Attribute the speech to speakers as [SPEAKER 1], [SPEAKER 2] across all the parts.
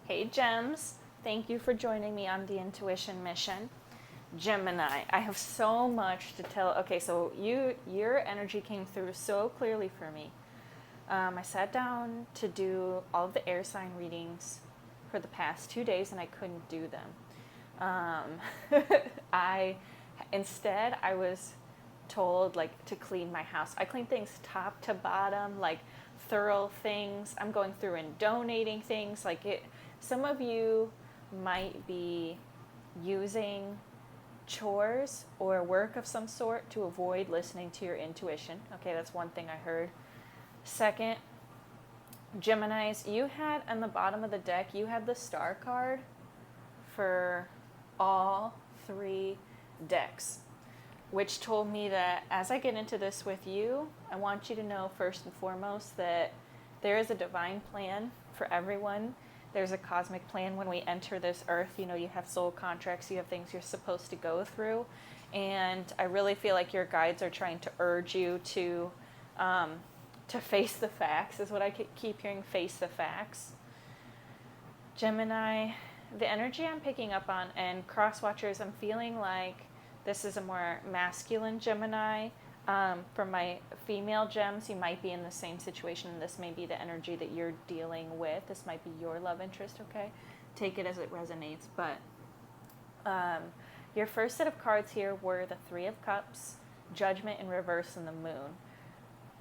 [SPEAKER 1] Hey Gems, thank you for joining me on the intuition mission. Gemini, I have so much to tell. Okay, so your energy came through so clearly for me. I sat down to do all of the air sign readings for the past 2 days and I couldn't do them. I instead I was told like to clean my house. I clean things top to bottom, like thorough things. I'm going through and donating things like it. Some of you might be using chores or work of some sort to avoid listening to your intuition. Okay, that's one thing I heard. Second, Geminis, you had on the bottom of the deck, you had the star card for all three decks, which told me that as I get into this with you, I want you to know first and foremost that there is a divine plan for everyone. There's a cosmic plan when we enter this earth. You know, you have soul contracts, you have things you're supposed to go through. And I really feel like your guides are trying to urge you to face the facts, is what I keep hearing, face the facts. Gemini, the energy I'm picking up on, and cross watchers, I'm feeling like this is a more masculine Gemini. For my female gems, you might be in the same situation. This may be the energy that you're dealing with. This might be your love interest, okay? Take it as it resonates. But your first set of cards here were the Three of Cups, Judgment in reverse, and the Moon.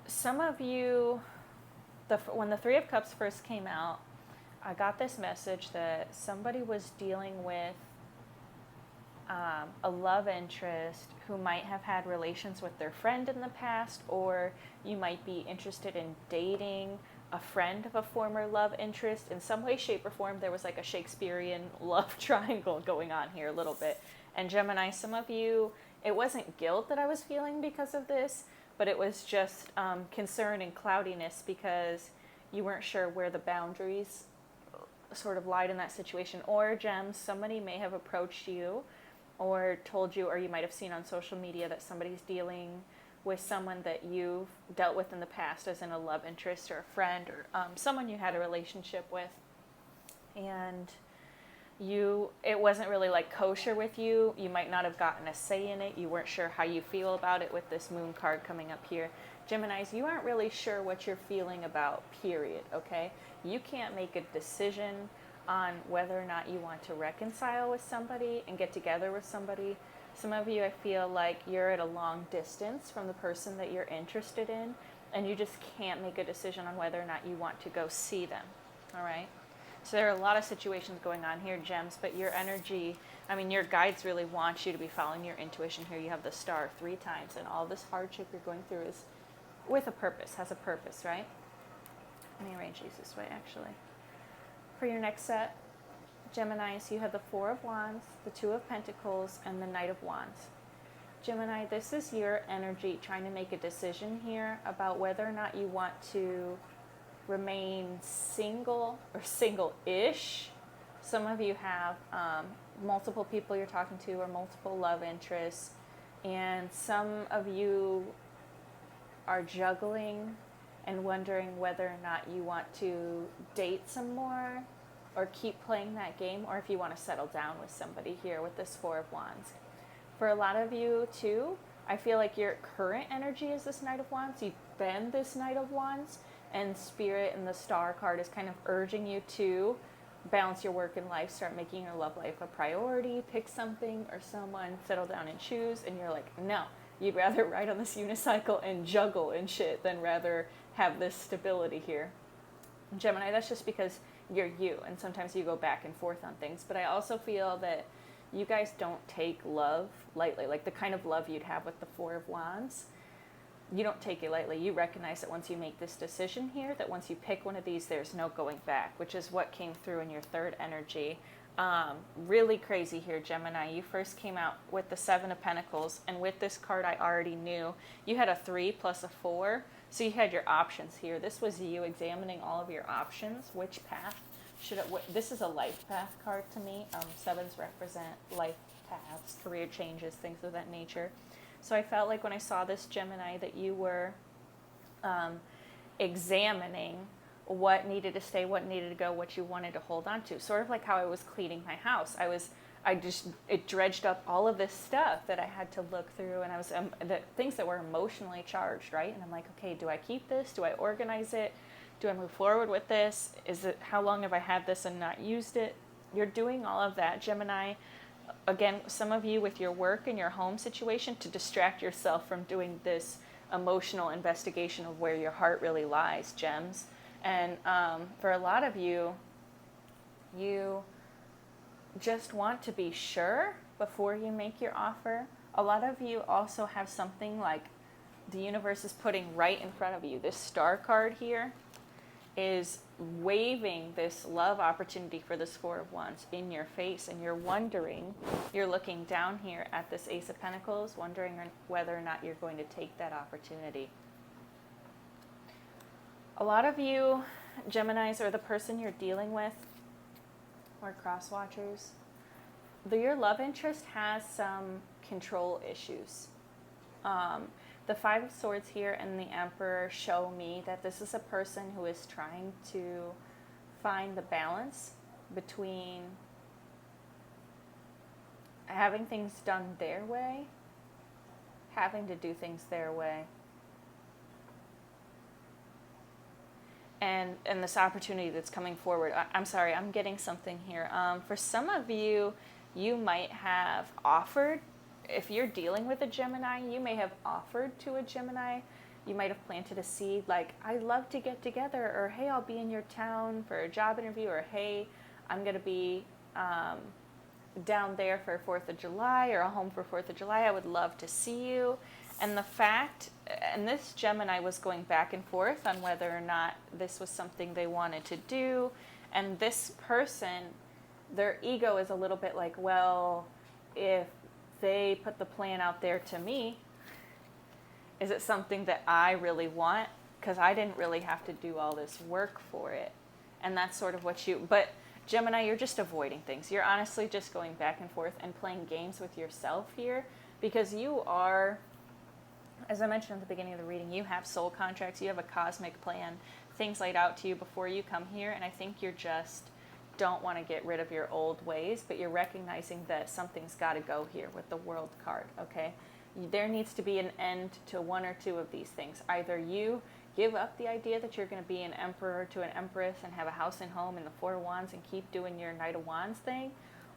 [SPEAKER 1] Some of you, when the Three of Cups first came out, I got this message that somebody was dealing with a love interest who might have had relations with their friend in the past, or you might be interested in dating a friend of a former love interest. In some way, shape, or form, there was like a Shakespearean love triangle going on here a little bit. And Gemini, some of you, it wasn't guilt that I was feeling because of this, but it was just concern and cloudiness because you weren't sure where the boundaries sort of lied in that situation. Or Gems, somebody may have approached you or told you, or you might have seen on social media that somebody's dealing with someone that you've dealt with in the past, as in a love interest or a friend or someone you had a relationship with. And it wasn't really like kosher with you. You might not have gotten a say in it. You weren't sure how you feel about it with this Moon card coming up here. Geminis, you aren't really sure what you're feeling about, period, okay? You can't make a decision on whether or not you want to reconcile with somebody and get together with somebody. Some of you, I feel like you're at a long distance from the person that you're interested in, and you just can't make a decision on whether or not you want to go see them, all right? So there are a lot of situations going on here, Gems, but your energy, I mean, your guides really want you to be following your intuition here. You have the star 3 times, and all this hardship you're going through is with a purpose, has a purpose, right? Let me arrange these this way, actually. For your next set, Geminis, you have the Four of Wands, the Two of Pentacles, and the Knight of Wands. Gemini, this is your energy trying to make a decision here about whether or not you want to remain single or single-ish. Some of you have multiple people you're talking to or multiple love interests, and some of you are juggling and wondering whether or not you want to date some more or keep playing that game, or if you want to settle down with somebody here with this Four of Wands. For a lot of you too, I feel like your current energy is this Knight of Wands. You've been this Knight of Wands, and Spirit and the Star card is kind of urging you to balance your work and life, start making your love life a priority, pick something or someone, settle down and choose, and you're like, no, you'd rather ride on this unicycle and juggle and shit than rather have this stability here. Gemini, that's just because you're you, and sometimes you go back and forth on things, but I also feel that you guys don't take love lightly, like the kind of love you'd have with the Four of Wands. You don't take it lightly. You recognize that once you make this decision here, that once you pick one of these, there's no going back, which is what came through in your third energy. Really crazy here, Gemini. You first came out with the Seven of Pentacles, and with this card I already knew you had a 3 plus a 4, so you had your options here. This was you examining all of your options. Which path should it, this is a life path card to me. Sevens represent life paths, career changes, things of that nature. So I felt like when I saw this, Gemini, that you were examining what needed to stay, what needed to go, what you wanted to hold on to. Sort of like how I was cleaning my house. It dredged up all of this stuff that I had to look through, and I was, the things that were emotionally charged, right? And I'm like, okay, do I keep this? Do I organize it? Do I move forward with this? How long have I had this and not used it? You're doing all of that, Gemini. Again, some of you with your work and your home situation, to distract yourself from doing this emotional investigation of where your heart really lies, Gems. And for a lot of you, you just want to be sure before you make your offer. A lot of you also have something like the universe is putting right in front of you. This star card here is waving this love opportunity for this Four of Wands in your face, and you're looking down here at this Ace of Pentacles, wondering whether or not you're going to take that opportunity. A lot of you Geminis, or the person you're dealing with, or cross watchers, your love interest has some control issues. The Five of Swords here and the Emperor show me that this is a person who is trying to find the balance between having things done their way, having to do things their way, and this opportunity that's coming forward. I'm sorry, I'm getting something here. For some of you, you might have offered, if you're dealing with a Gemini, you may have offered to a Gemini. You might have planted a seed like, I'd love to get together, or hey, I'll be in your town for a job interview, or hey, I'm going to be down there for 4th of July, or a home for 4th of July. I would love to see you. And the fact, and this Gemini was going back and forth on whether or not this was something they wanted to do. And this person, their ego is a little bit like, well, if they put the plan out there to me, is it something that I really want? Because I didn't really have to do all this work for it. And that's sort of what but Gemini, you're just avoiding things. You're honestly just going back and forth and playing games with yourself here, because you are, as I mentioned at the beginning of the reading, you have soul contracts, you have a cosmic plan, things laid out to you before you come here, and I think you're just don't want to get rid of your old ways, but you're recognizing that something's got to go here with the World card, okay? There needs to be an end to one or two of these things. Either you give up the idea that you're going to be an emperor to an empress and have a house and home and the Four of Wands and keep doing your Knight of Wands thing,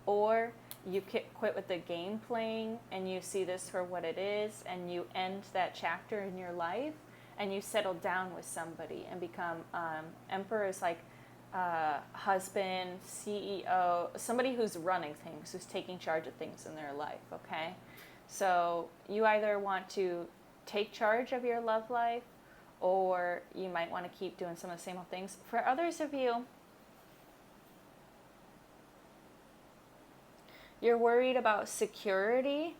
[SPEAKER 1] or you quit with the game playing and you see this for what it is, and you end that chapter in your life and you settle down with somebody and become emperor is like husband, CEO, somebody who's running things, who's taking charge of things in their life, okay? So you either want to take charge of your love life, or you might want to keep doing some of the same old things. For others of you, you're worried about security,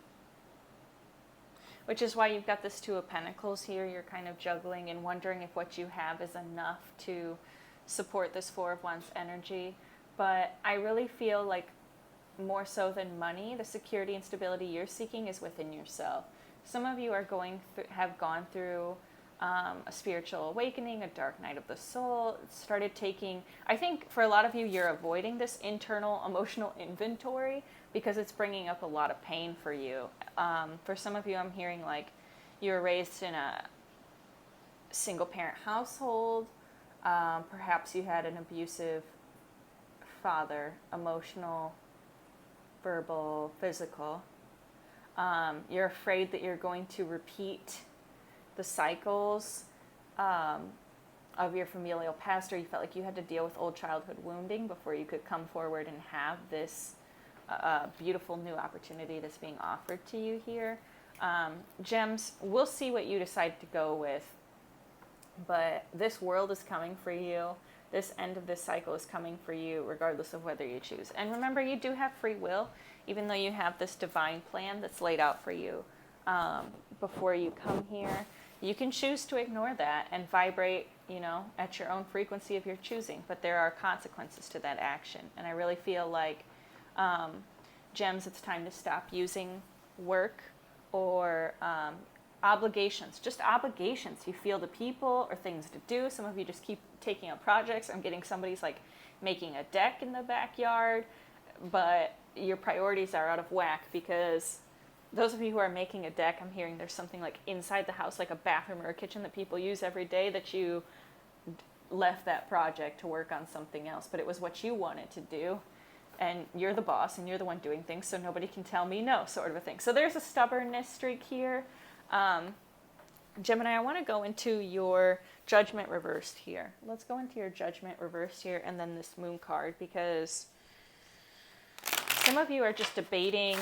[SPEAKER 1] which is why you've got this Two of Pentacles here. You're kind of juggling and wondering if what you have is enough to support this Four of Wands energy. But I really feel like more so than money, the security and stability you're seeking is within yourself. Some of you are have gone through a spiritual awakening, a dark night of the soul, started taking, I think for a lot of you, you're avoiding this internal emotional inventory because it's bringing up a lot of pain for you. For some of you, I'm hearing like you were raised in a single parent household. Perhaps you had an abusive father, emotional, verbal, physical. You're afraid that you're going to repeat the cycles of your familial past, or you felt like you had to deal with old childhood wounding before you could come forward and have this beautiful new opportunity that's being offered to you here. Gems, we'll see what you decide to go with, but this world is coming for you. This end of this cycle is coming for you regardless of whether you choose. And remember, you do have free will, even though you have this divine plan that's laid out for you before you come here. You can choose to ignore that and vibrate, at your own frequency of your choosing, but there are consequences to that action. And I really feel like, Gems, it's time to stop using work or obligations, just obligations. You feel to people or things to do. Some of you just keep taking up projects. I'm getting somebody's like making a deck in the backyard, but your priorities are out of whack because those of you who are making a deck, I'm hearing there's something like inside the house, like a bathroom or a kitchen that people use every day that you left that project to work on something else, but it was what you wanted to do. And you're the boss and you're the one doing things, so nobody can tell me no, sort of a thing. So there's a stubbornness streak here. Gemini, I want to go into your judgment reversed here. Let's go into your judgment reversed here and then this moon card, because some of you are just debating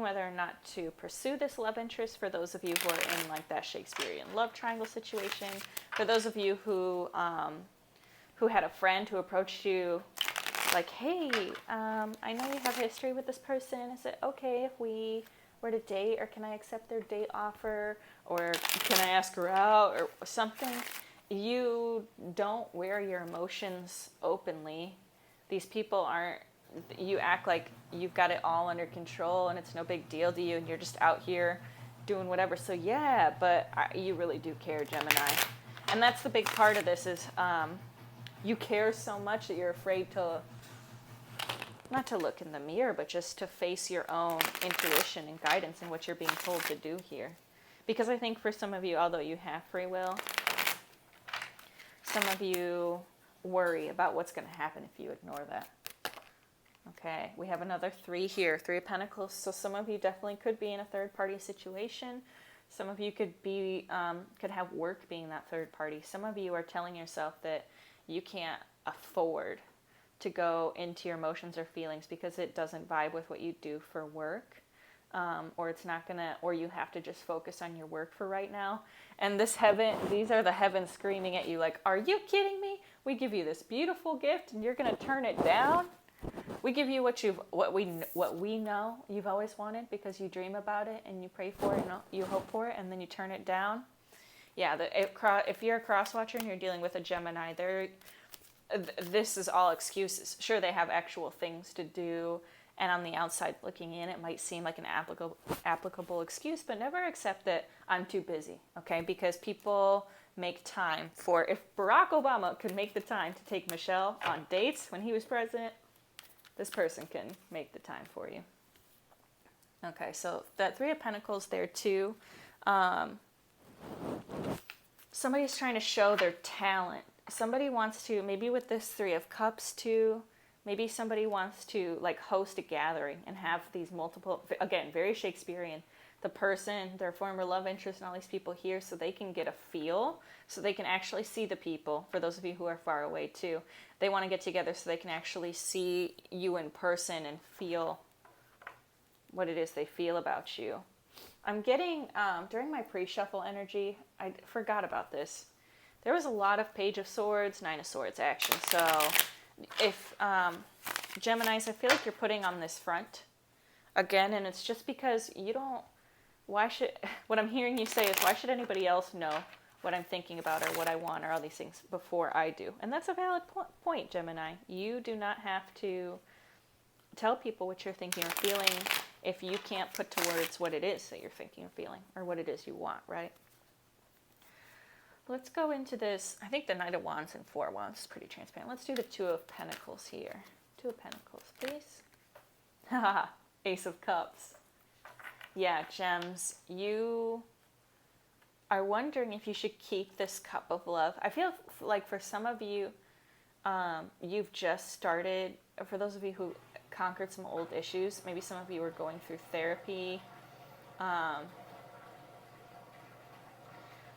[SPEAKER 1] whether or not to pursue this love interest. For those of you who are in like that Shakespearean love triangle situation, for those of you who had a friend who approached you like, hey, I know you have history with this person. Is it okay if we were to date, or can I accept their date offer, or can I ask her out, or something? You don't wear your emotions openly. These people aren't, you act like you've got it all under control and it's no big deal to you and you're just out here doing whatever. So yeah, but you really do care, Gemini. And that's the big part of this is you care so much that you're afraid to, not to look in the mirror, but just to face your own intuition and guidance and what you're being told to do here. Because I think for some of you, although you have free will, some of you worry about what's going to happen if you ignore that. Okay, we have another 3 here, 3 of Pentacles. So some of you definitely could be in a third-party situation. Some of you could be, could have work being that third party. Some of you are telling yourself that you can't afford to go into your emotions or feelings because it doesn't vibe with what you do for work. Or it's not gonna, or you have to just focus on your work for right now. And this heaven, these are the heavens screaming at you like, are you kidding me? We give you this beautiful gift and you're gonna turn it down? We give you what we know you've always wanted because you dream about it and you pray for it and you hope for it, and then you turn it down. Yeah, if you're a cross watcher and you're dealing with a Gemini, this is all excuses. Sure, they have actual things to do, and on the outside looking in, it might seem like an applicable excuse, but never accept that I'm too busy, okay? Because people make time for, if Barack Obama could make the time to take Michelle on dates when he was president, this person can make the time for you. Okay, so that 3 of Pentacles there too. Somebody's trying to show their talent. Somebody wants to, maybe with this 3 of Cups too, maybe somebody wants to like host a gathering and have these multiple, again, very Shakespearean, the person, their former love interest, and all these people here so they can get a feel, so they can actually see the people, for those of you who are far away too. They want to get together so they can actually see you in person and feel what it is they feel about you. I'm getting, during my pre-shuffle energy, I forgot about this. There was a lot of Page of Swords, 9 of Swords action. So if, Geminis, I feel like you're putting on this front again, and it's just because you don't, what I'm hearing you say is, why should anybody else know what I'm thinking about or what I want or all these things before I do? And that's a valid point, Gemini. You do not have to tell people what you're thinking or feeling if you can't put to words what it is that you're thinking or feeling or what it is you want, right? Let's go into this. I think the Knight of Wands and 4 of Wands is pretty transparent. Let's do the 2 of Pentacles here. 2 of Pentacles, please. Haha, Ace of Cups. Yeah, Gems, you are wondering if you should keep this cup of love. I feel like for some of you, you've just started, for those of you who conquered some old issues, maybe some of you are going through therapy,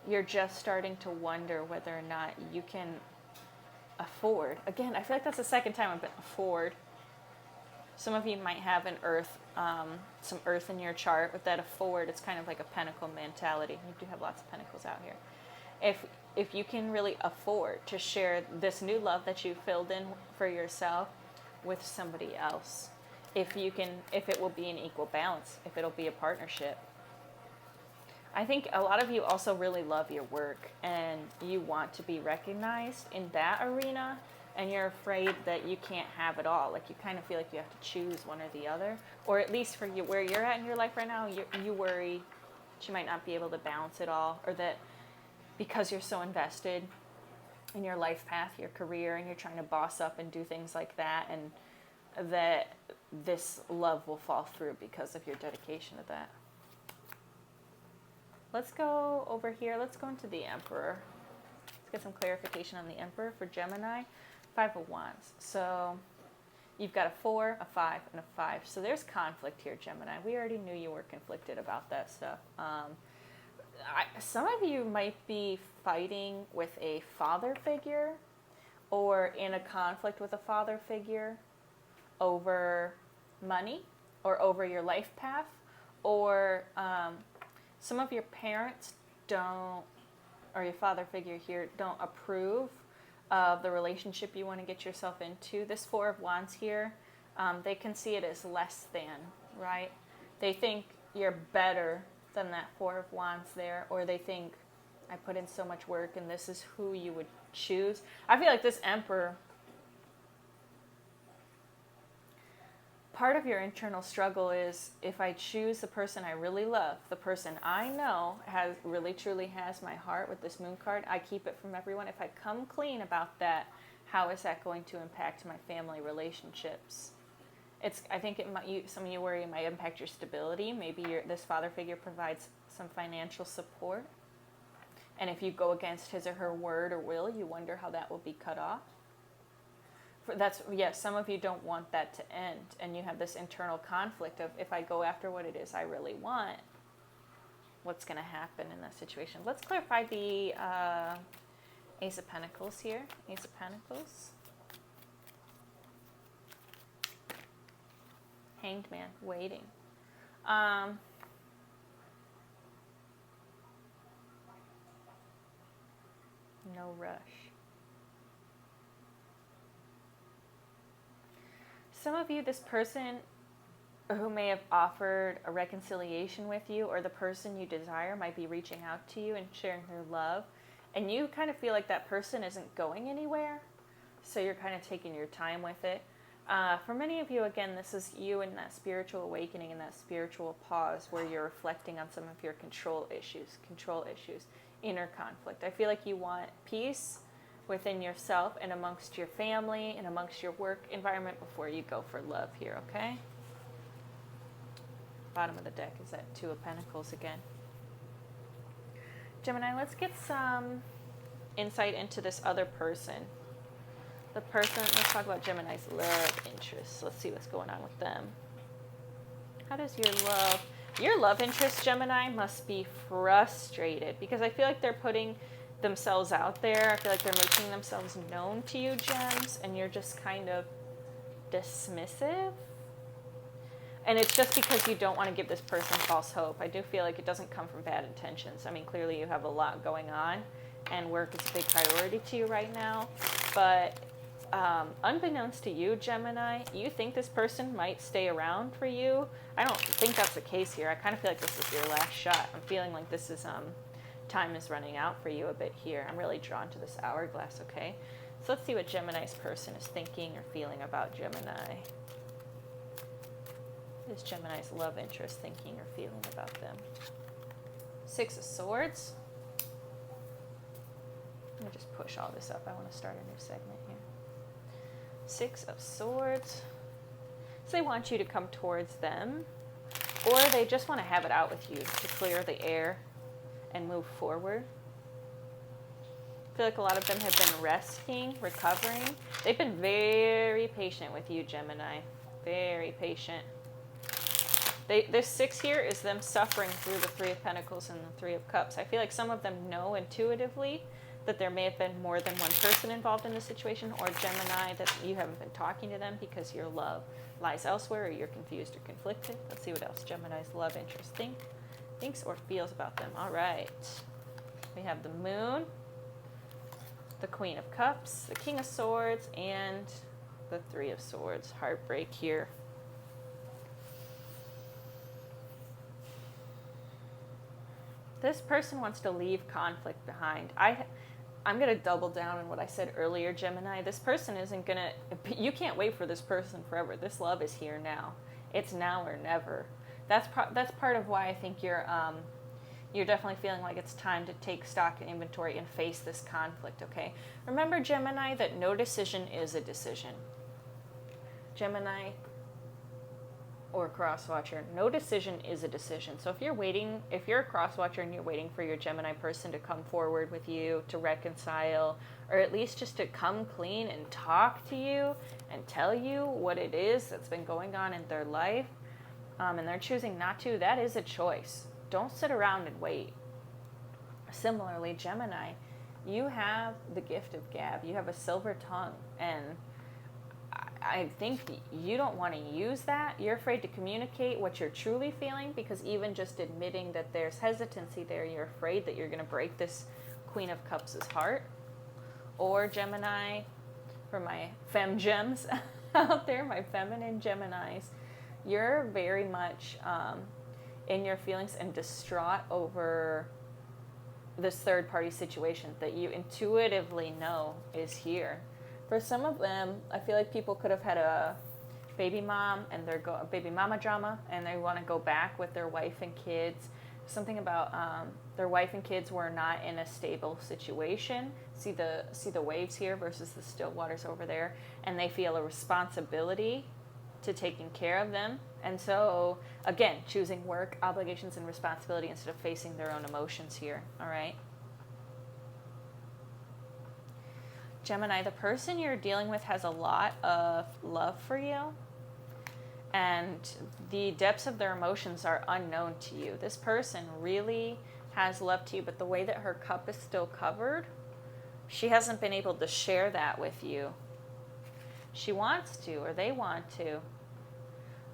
[SPEAKER 1] you're just starting to wonder whether or not you can afford. Again, I feel like that's the second time I've been afford. Some of you might have an earth, some earth in your chart. With that afford, it's kind of like a pentacle mentality. You do have lots of pentacles out here. If you can really afford to share this new love that you filled in for yourself with somebody else, if it will be an equal balance, if it'll be a partnership. I think a lot of you also really love your work and you want to be recognized in that arena, and you're afraid that you can't have it all. Like you kind of feel like you have to choose one or the other, or at least for you, where you're at in your life right now, you worry she might not be able to balance it all, or that because you're so invested in your life path, your career, and you're trying to boss up and do things like that, and that this love will fall through because of your dedication to that. Let's go over here. Let's go into the Emperor. Let's get some clarification on the Emperor for Gemini. 5 of Wands. So you've got a 4, a 5, and a 5. So there's conflict here, Gemini. We already knew you were conflicted about that stuff. Some of you might be fighting with a father figure, or in a conflict with a father figure over money or over your life path, or some of your parents don't, or your father figure here, don't approve of the relationship you want to get yourself into. This 4 of Wands here, they can see it as less than, right? They think you're better than that 4 of Wands there, or they think, I put in so much work and this is who you would choose. I feel like this Emperor, part of your internal struggle is, if I choose the person I really love, the person I know has really truly has my heart with this Moon card, I keep it from everyone. If I come clean about that, how is that going to impact my family relationships? I think some of you worry it might impact your stability. Maybe this father figure provides some financial support. And if you go against his or her word or will, you wonder how that will be cut off. Some of you don't want that to end. And you have this internal conflict of, if I go after what it is I really want, what's going to happen in that situation? Let's clarify the Ace of Pentacles here. Ace of Pentacles. Hanged Man, waiting. No rush. Some of you, this person who may have offered a reconciliation with you, or the person you desire, might be reaching out to you and sharing their love, and you kind of feel like that person isn't going anywhere, so you're kind of taking your time with it. For many of you, again, this is you in that spiritual awakening, in that spiritual pause where you're reflecting on some of your control issues, inner conflict. I feel like you want peace within yourself and amongst your family and amongst your work environment before you go for love here, okay? Bottom of the deck is that 2 of Pentacles again. Gemini, let's get some insight into this other person. The person, let's talk about Gemini's love interests. Let's see what's going on with them. How does your love interest, Gemini, must be frustrated, because I feel like they're putting themselves out there. I feel like they're making themselves known to you, Gems, and you're just kind of dismissive. And it's just because you don't want to give this person false hope. I do feel like it doesn't come from bad intentions. I mean, clearly you have a lot going on, and work is a big priority to you right now. But unbeknownst to you, Gemini, you think this person might stay around for you. I don't think that's the case here. I kind of feel like this is your last shot. I'm feeling like this is time is running out for you a bit here. I'm really drawn to this hourglass, okay? So let's see what Gemini's person is thinking or feeling about Gemini. What is Gemini's love interest thinking or feeling about them? 6 of Swords. Let me just push all this up. I want to start a new segment here. 6 of Swords. So they want you to come towards them, or they just want to have it out with you to clear the air and move forward. I feel like a lot of them have been resting, recovering. They've been very patient with you, Gemini. Very patient. This 6 here is them suffering through the 3 of Pentacles and the 3 of Cups. I feel like some of them know intuitively that there may have been more than one person involved in the situation, or Gemini, that you haven't been talking to them because your love lies elsewhere, or you're confused or conflicted. Let's see what else Gemini's love interest thinks or feels about them. All right. We have the Moon, the Queen of Cups, the King of Swords, and the 3 of Swords. Heartbreak here. This person wants to leave conflict behind. I'm going to double down on what I said earlier, Gemini. This person isn't going to, you can't wait for this person forever. This love is here now. It's now or never. That's part of why I think you're definitely feeling like it's time to take stock and inventory and face this conflict, okay? Remember, Gemini, that no decision is a decision. Gemini or crosswatcher, no decision is a decision. So if you're a crosswatcher and you're waiting for your Gemini person to come forward with you, to reconcile, or at least just to come clean and talk to you and tell you what it is that's been going on in their life, and they're choosing not to, that is a choice. Don't sit around and wait. Similarly, Gemini, you have the gift of gab. You have a silver tongue, and I think you don't want to use that. You're afraid to communicate what you're truly feeling, because even just admitting that there's hesitancy there, you're afraid that you're going to break this Queen of Cups' heart. Or Gemini, for my femme gems out there, my feminine Geminis, you're very much in your feelings and distraught over this third-party situation that you intuitively know is here. For some of them, I feel like people could have had a baby mom and baby mama drama, and they want to go back with their wife and kids. Something about their wife and kids were not in a stable situation. See the waves here versus the still waters over there, and they feel a responsibility to taking care of them. And so, again, choosing work, obligations, and responsibility instead of facing their own emotions here, all right? Gemini, the person you're dealing with has a lot of love for you, and the depths of their emotions are unknown to you. This person really has love to you, but the way that her cup is still covered, she hasn't been able to share that with you. She wants to, or they want to.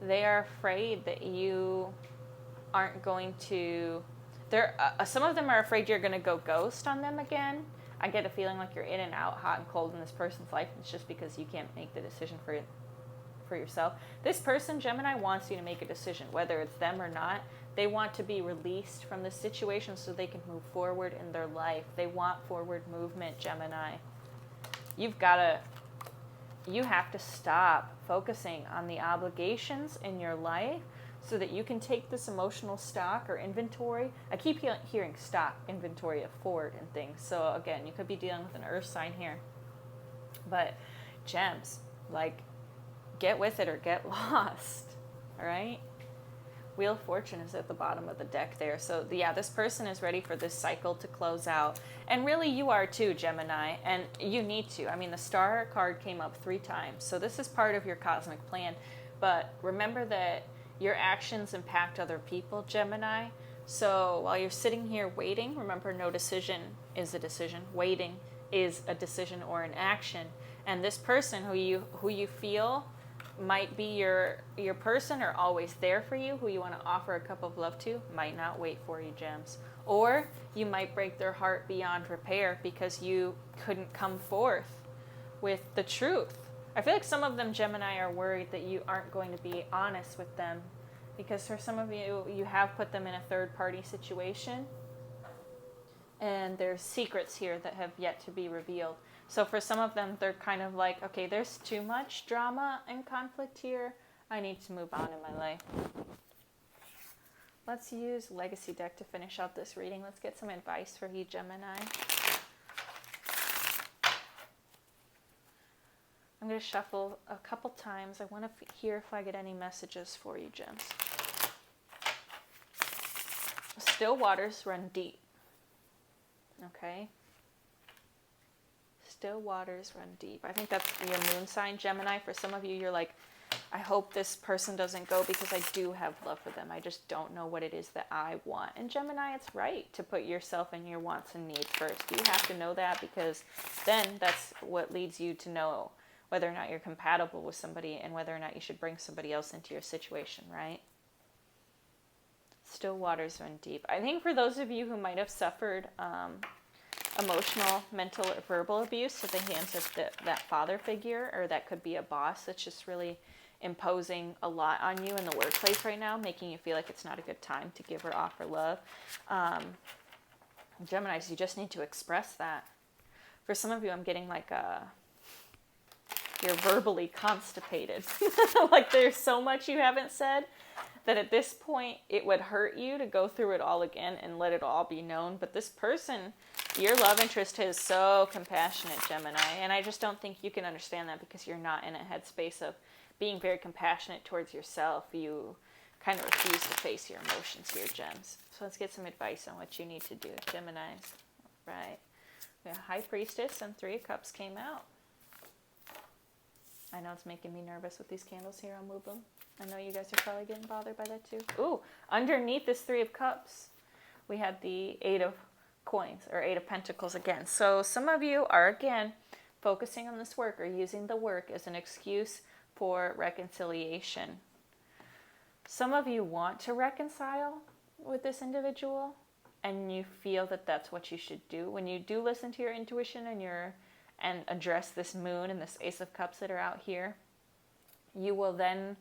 [SPEAKER 1] They are afraid that you aren't going to... some of them are afraid you're going to go ghost on them again. I get a feeling like you're in and out, hot and cold in this person's life. It's just because you can't make the decision for yourself. This person, Gemini, wants you to make a decision, whether it's them or not. They want to be released from the situation so they can move forward in their life. They want forward movement, Gemini. You have to stop focusing on the obligations in your life so that you can take this emotional stock or inventory. I keep hearing stock, inventory of forward and things. So again, you could be dealing with an earth sign here. But gems, like, get with it or get lost, all right? Wheel of Fortune is at the bottom of the deck there. So yeah, this person is ready for this cycle to close out. And really you are too, Gemini, and you need to. I mean, the Star card came up 3 times. So this is part of your cosmic plan. But remember that your actions impact other people, Gemini. So while you're sitting here waiting, remember, no decision is a decision. Waiting is a decision or an action. And this person who you feel might be your person or always there for you, who you want to offer a cup of love to, might not wait for you, gems. Or you might break their heart beyond repair because you couldn't come forth with the truth. I feel like some of them, Gemini, are worried that you aren't going to be honest with them, because for some of you, you have put them in a third-party situation, and there's secrets here that have yet to be revealed. So for some of them, they're kind of like, okay, there's too much drama and conflict here. I need to move on in my life. Let's use Legacy deck to finish out this reading. Let's get some advice for you, Gemini. I'm going to shuffle a couple times. I want to hear if I get any messages for you, gems. Still waters run deep. Okay? Still waters run deep. I think that's your moon sign, Gemini. For some of you, you're like, I hope this person doesn't go because I do have love for them. I just don't know what it is that I want. And Gemini, it's right to put yourself and your wants and needs first. You have to know that, because then that's what leads you to know whether or not you're compatible with somebody and whether or not you should bring somebody else into your situation, right? Still waters run deep. I think for those of you who might have suffered emotional, mental, or verbal abuse at the hands of that father figure, or that could be a boss that's just really imposing a lot on you in the workplace right now, making you feel like it's not a good time to give or offer love. Geminis, you just need to express that. For some of you, I'm getting like you're verbally constipated. Like there's so much you haven't said that at this point it would hurt you to go through it all again and let it all be known. But this person, your love interest, is so compassionate, Gemini. And I just don't think you can understand that because you're not in a headspace of being very compassionate towards yourself. You kind of refuse to face your emotions here, Gems. So let's get some advice on what you need to do, Geminis. Right. The High Priestess and Three of Cups came out. I know it's making me nervous with these candles here. I'll move them. I know you guys are probably getting bothered by that too. Ooh, underneath this Three of Cups, we had the Eight of Coins, or Eight of Pentacles again. So some of you are, again, focusing on this work or using the work as an excuse for reconciliation. Some of you want to reconcile with this individual, and you feel that that's what you should do. When you do listen to your intuition and address this moon and this Ace of Cups that are out here, you will then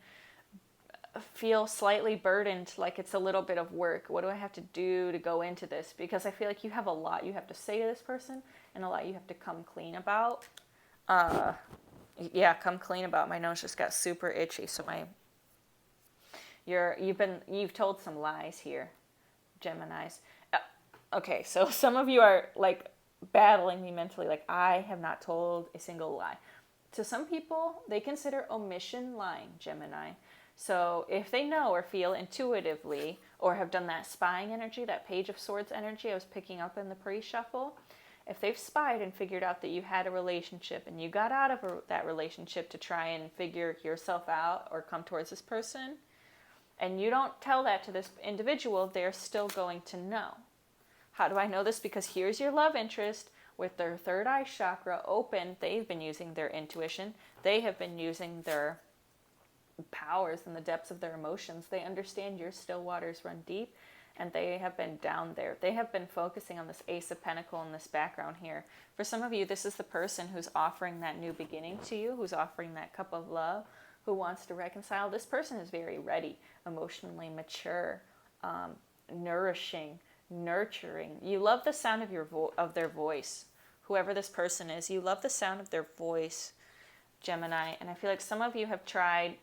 [SPEAKER 1] feel slightly burdened, like it's a little bit of work. What do I have to do to go into this? Because I feel like you have a lot you have to say to this person and a lot you have to come clean about. Come clean about. My nose just got super itchy, so you've told some lies here, Geminis. Okay, so some of you are like battling me mentally, like I have not told a single lie. To some people, they consider omission lying, Gemini. So if they know or feel intuitively or have done that spying energy, that Page of Swords energy I was picking up in the pre-shuffle, if they've spied and figured out that you had a relationship and you got out of that relationship to try and figure yourself out or come towards this person, and you don't tell that to this individual, they're still going to know. How do I know this? Because here's your love interest with their third eye chakra open. They've been using their intuition. They have been using their powers in the depths of their emotions. They understand your still waters run deep, and they have been down there. They have been focusing on this Ace of Pentacles in this background here. For some of you, this is the person who's offering that new beginning to you, who's offering that cup of love, who wants to reconcile. This person is very ready, emotionally mature, nourishing, nurturing. You love the sound of their voice. Whoever this person is, you love the sound of their voice, Gemini. And I feel like some of you have tried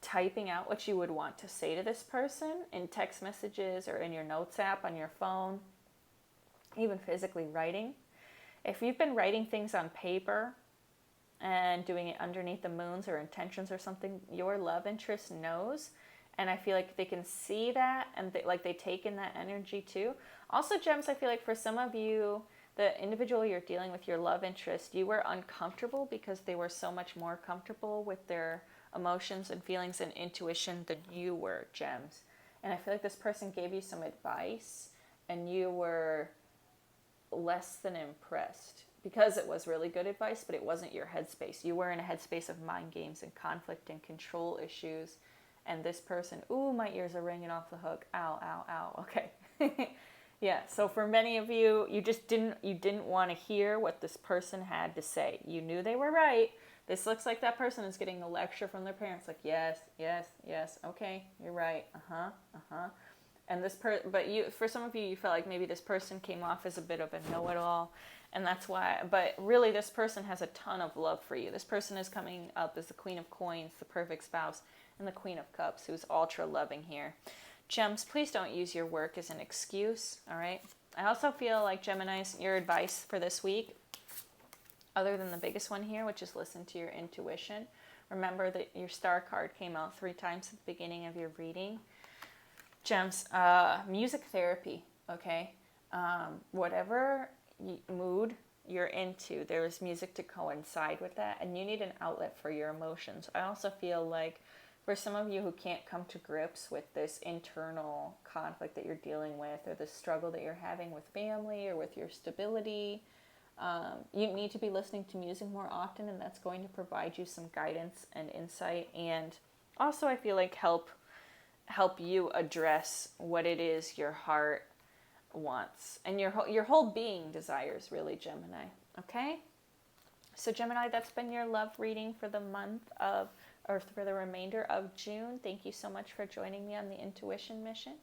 [SPEAKER 1] typing out what you would want to say to this person in text messages or in your notes app on your phone, even physically writing. If you've been writing things on paper and doing it underneath the moons or intentions or something, your love interest knows. And I feel like they can see that, and they take in that energy too. Also, Gems, I feel like for some of you, the individual you're dealing with, your love interest, you were uncomfortable because they were so much more comfortable with their emotions and feelings and intuition than you were, Gems. And I feel like this person gave you some advice and you were less than impressed because it was really good advice, but it wasn't your headspace. You were in a headspace of mind games and conflict and control issues. And this person, ooh, my ears are ringing off the hook. Ow, ow, ow. Okay. Yeah, so for many of you, you didn't want to hear what this person had to say. You knew they were right. This looks like that person is getting a lecture from their parents, like, yes, yes, yes, okay, you're right, And for some of you, you felt like maybe this person came off as a bit of a know-it-all, and that's why, but really this person has a ton of love for you. This person is coming up as the Queen of Coins, the perfect spouse, and the Queen of Cups, who's ultra loving here. Gems, please don't use your work as an excuse, all right? I also feel like, Geminis, your advice for this week, other than the biggest one here, which is listen to your intuition. Remember that your star card came out 3 times at the beginning of your reading. Gems, music therapy, okay? Whatever mood you're into, there's music to coincide with that, and you need an outlet for your emotions. I also feel like for some of you who can't come to grips with this internal conflict that you're dealing with, or the struggle that you're having with family or with your stability, you need to be listening to music more often, and that's going to provide you some guidance and insight, and also I feel like help you address what it is your heart wants and your whole being desires, really, Gemini. Okay? So Gemini, that's been your love reading for the month of, or for the remainder of June. Thank you so much for joining me on the intuition mission.